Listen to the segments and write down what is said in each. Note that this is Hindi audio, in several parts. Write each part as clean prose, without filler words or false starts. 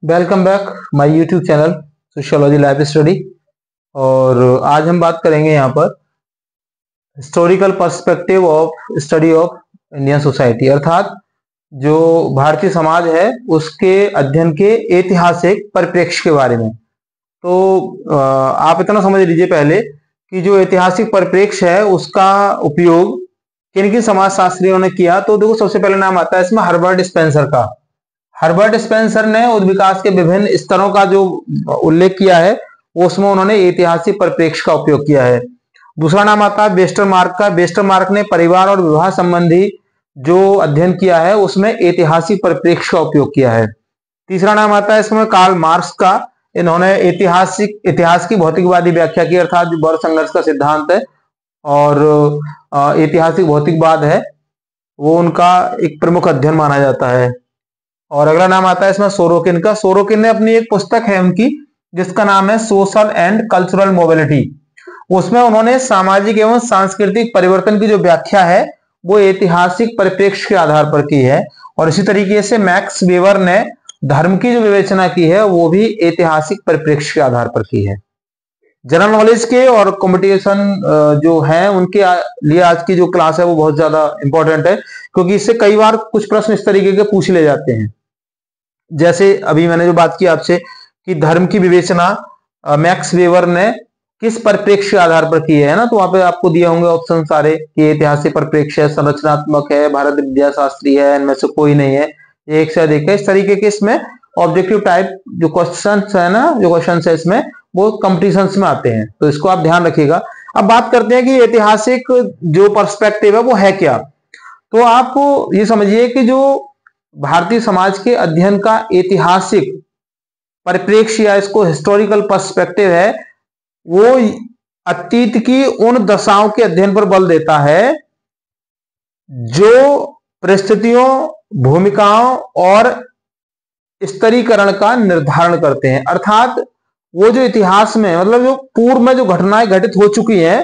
Welcome back my YouTube channel sociology life study. और आज हम बात करेंगे यहाँ पर historical perspective of study of Indian society, अर्थात जो भारतीय समाज है उसके अध्ययन के ऐतिहासिक परिप्रेक्ष्य के बारे में। तो आप इतना समझ लीजिए पहले कि जो ऐतिहासिक परिप्रेक्ष्य है उसका उपयोग किन किन समाजशास्त्रियों ने किया। तो देखो, सबसे पहले नाम आता है इसमें हर्बर्ट स्पेंसर का। हर्बर्ट स्पेंसर ने उद्विकास के विभिन्न स्तरों का जो उल्लेख किया है उसमें उन्होंने ऐतिहासिक परिप्रेक्ष्य का उपयोग किया है। दूसरा नाम आता है वेस्टरमार्क का। वेस्टरमार्क ने परिवार और विवाह संबंधी जो अध्ययन किया है उसमें ऐतिहासिक परिप्रेक्ष्य का उपयोग किया है। तीसरा नाम आता है इसमें कार्ल मार्क्स का। इन्होंने इतिहास की भौतिकवादी व्याख्या की, अर्थात जो वर्ग संघर्ष का सिद्धांत है और ऐतिहासिक भौतिकवाद है वो उनका एक प्रमुख अध्ययन माना जाता है। और अगला नाम आता है इसमें सोरोकिन का। सोरोकिन ने अपनी एक पुस्तक है उनकी जिसका नाम है सोशल एंड कल्चरल मोबिलिटी। उसमें उन्होंने सामाजिक एवं सांस्कृतिक परिवर्तन की जो व्याख्या है वो ऐतिहासिक परिप्रेक्ष्य के आधार पर की है। और इसी तरीके से मैक्स वेबर ने धर्म की जो विवेचना की है वो भी ऐतिहासिक परिप्रेक्ष्य के आधार पर की है। जनरल नॉलेज के और कंपटीशन जो है उनके लिए आज की जो क्लास है वो बहुत ज्यादा इंपॉर्टेंट है, क्योंकि इससे कई बार कुछ प्रश्न इस तरीके के पूछ ले जाते हैं। जैसे अभी मैंने जो बात की आपसे कि धर्म की विवेचना मैक्स वेबर ने किस परिप्रेक्ष्य के आधार पर की है ना, तो वहां पे आपको दिए होंगे ऑप्शन सारे कि ऐतिहासिक परिप्रेक्ष्य है, संरचनात्मक है, भारत विद्याशास्त्री है, इनमें से कोई नहीं है, एक से अधिक है। इस तरीके के इसमें ऑब्जेक्टिव टाइप जो क्वेश्चन है ना, जो क्वेश्चन है इसमें वो कंपटीशन में आते हैं, तो इसको आप ध्यान रखिएगा। अब बात करते हैं कि ऐतिहासिक जो पर्सपेक्टिव है वो है क्या। तो आप ये समझिए कि जो भारतीय समाज के अध्ययन का ऐतिहासिक परिप्रेक्ष्य या इसको हिस्टोरिकल पर्सपेक्टिव है वो अतीत की उन दशाओं के अध्ययन पर बल देता है जो परिस्थितियों, भूमिकाओं और स्तरीकरण का निर्धारण करते हैं। अर्थात वो जो इतिहास में मतलब जो पूर्व में जो घटनाएं घटित हो चुकी हैं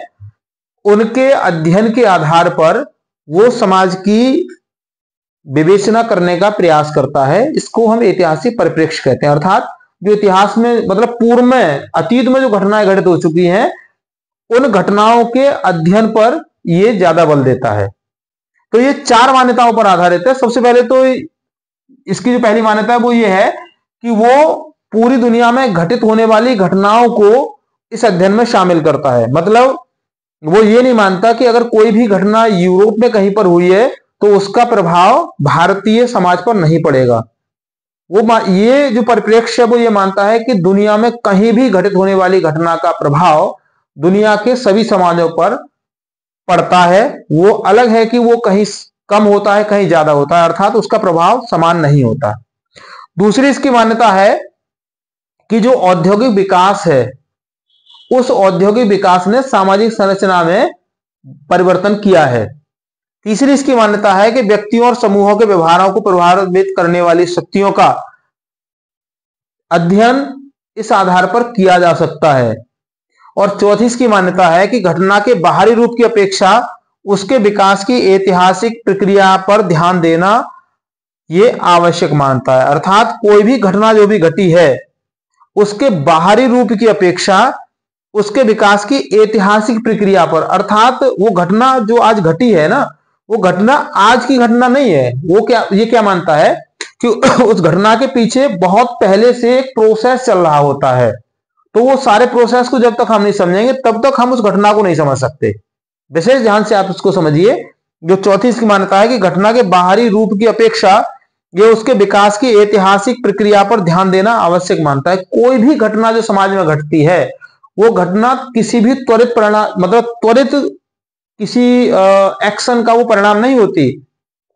उनके अध्ययन के आधार पर वो समाज की विवेचना करने का प्रयास करता है। इसको हम ऐतिहासिक परिप्रेक्ष्य कहते हैं। अर्थात जो इतिहास में मतलब पूर्व में, अतीत में जो घटनाएं घटित हो चुकी हैं उन घटनाओं के अध्ययन पर ये ज्यादा बल देता है। तो ये चार मान्यताओं पर आधारित है। सबसे पहले तो इसकी जो पहली मान्यता है वो ये है कि वो पूरी दुनिया में घटित होने वाली घटनाओं को इस अध्ययन में शामिल करता है। मतलब वो ये नहीं मानता कि अगर कोई भी घटना यूरोप में कहीं पर हुई है तो उसका प्रभाव भारतीय समाज पर नहीं पड़ेगा। वो ये जो परिप्रेक्ष्य है वो ये मानता है कि दुनिया में कहीं भी घटित होने वाली घटना का प्रभाव दुनिया के सभी समाजों पर पड़ता है। वो अलग है कि वो कहीं कम होता है, कहीं ज्यादा होता है, अर्थात उसका प्रभाव समान नहीं होता। दूसरी इसकी मान्यता है कि जो औद्योगिक विकास है उस औद्योगिक विकास ने सामाजिक संरचना में परिवर्तन किया है। तीसरी इसकी मान्यता है कि व्यक्तियों और समूहों के व्यवहारों को प्रभावित करने वाली शक्तियों का अध्ययन इस आधार पर किया जा सकता है। और चौथी इसकी मान्यता है कि घटना के बाहरी रूप की अपेक्षा उसके विकास की ऐतिहासिक प्रक्रिया पर ध्यान देना यह आवश्यक मानता है। अर्थात कोई भी घटना जो भी घटी है उसके बाहरी रूप की अपेक्षा उसके विकास की ऐतिहासिक प्रक्रिया पर, अर्थात वो घटना जो आज घटी है ना वो घटना आज की घटना नहीं है। वो क्या मानता है कि उस घटना के पीछे बहुत पहले से एक प्रोसेस चल रहा होता है। तो वो सारे प्रोसेस को जब तक हम नहीं समझेंगे तब तक हम उस घटना को नहीं समझ सकते। विशेष ध्यान से आप इसको समझिए। जो चौथी इसकी मान्यता है कि घटना के बाहरी रूप की अपेक्षा ये उसके विकास की ऐतिहासिक प्रक्रिया पर ध्यान देना आवश्यक मानता है। कोई भी घटना जो समाज में घटती है वो घटना किसी भी त्वरित परिणाम मतलब त्वरित किसी एक्शन का वो परिणाम नहीं होती।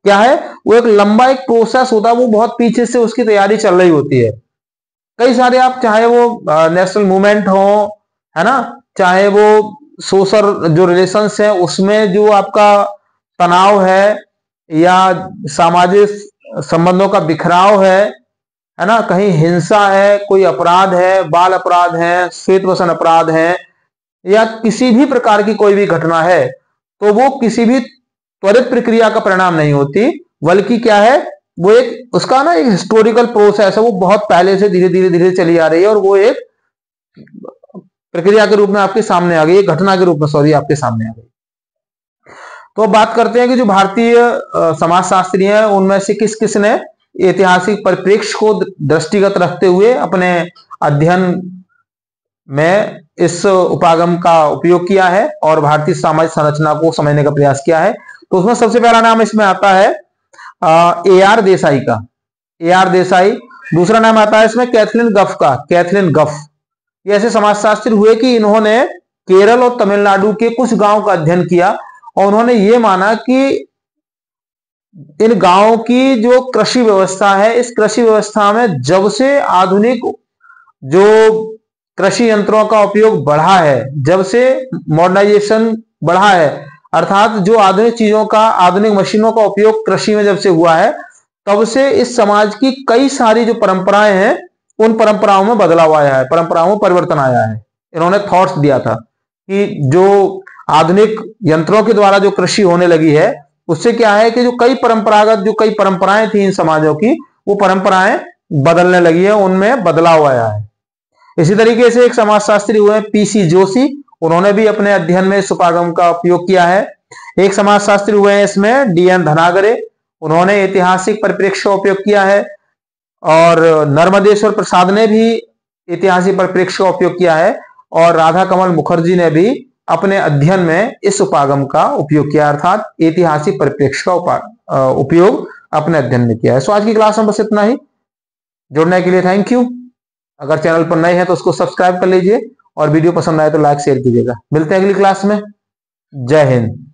क्या है, वो एक लंबा एक प्रोसेस होता है, वो बहुत पीछे से उसकी तैयारी चल रही होती है। कई सारे आप चाहे वो नेशनल मूवमेंट हो, है ना, चाहे वो सोशल जो रिलेशंस है उसमें जो आपका तनाव है या सामाजिक संबंधों का बिखराव है ना, कहीं हिंसा है, कोई अपराध है, बाल अपराध है, श्वेत वसन अपराध है, या किसी भी प्रकार की कोई भी घटना है तो वो किसी भी त्वरित प्रक्रिया का परिणाम नहीं होती, बल्कि क्या है वो एक उसका ना एक हिस्टोरिकल प्रोसेस है, वो बहुत पहले से धीरे धीरे धीरे चली आ रही है और वो एक प्रक्रिया के रूप में आपके सामने आ गई, एक घटना के रूप में सॉरी आपके सामने आ गई। तो अब बात करते हैं कि जो भारतीय समाजशास्त्री हैं उनमें से किस किस ने ऐतिहासिक परिप्रेक्ष्य को दृष्टिगत रखते हुए अपने अध्ययन में इस उपागम का उपयोग किया है और भारतीय सामाजिक संरचना को समझने का प्रयास किया है। तो उसमें सबसे पहला नाम इसमें आता है AR देसाई का, AR देसाई। दूसरा नाम आता है इसमें कैथरीन गफ का, कैथरीन गफ। ये ऐसे समाजशास्त्री हुए कि इन्होंने केरल और तमिलनाडु के कुछ गांव का अध्ययन किया और उन्होंने ये माना कि इन गांवों की जो कृषि व्यवस्था है, इस कृषि व्यवस्था में जब से आधुनिक जो कृषि यंत्रों का उपयोग बढ़ा है, जब से मॉडर्नाइजेशन बढ़ा है, अर्थात जो आधुनिक चीजों का, आधुनिक मशीनों का उपयोग कृषि में जब से हुआ है, तब से इस समाज की कई सारी जो परंपराएं हैं उन परंपराओं में बदलाव आया है, परंपराओं में परिवर्तन आया है। इन्होंने थॉट्स दिया था कि जो आधुनिक यंत्रों के द्वारा जो कृषि होने लगी है उससे क्या है कि जो कई परंपरागत जो कई परंपराएं थी इन समाजों की, वो परंपराएं बदलने लगी है, उनमें बदलाव आया है। इसी तरीके से एक समाजशास्त्री हुए PC जोशी, उन्होंने भी अपने अध्ययन में इस उपागम का उपयोग किया है। एक समाजशास्त्री हुए हैं इसमें DN धनागरे, उन्होंने ऐतिहासिक परिप्रेक्ष्य का उपयोग किया है। और नर्मदेश्वर प्रसाद ने भी ऐतिहासिक परिप्रेक्ष्य का उपयोग किया है और राधा कमल मुखर्जी ने भी अपने अध्ययन में इस उपागम का उपयोग किया, अर्थात ऐतिहासिक परिप्रेक्ष्य का उपयोग अपने अध्ययन में किया है। सो आज की क्लास में बस इतना ही। जुड़ने के लिए थैंक यू। अगर चैनल पर नए हैं तो उसको सब्सक्राइब कर लीजिए और वीडियो पसंद आए तो लाइक शेयर कीजिएगा। मिलते हैं अगली क्लास में। जय हिंद।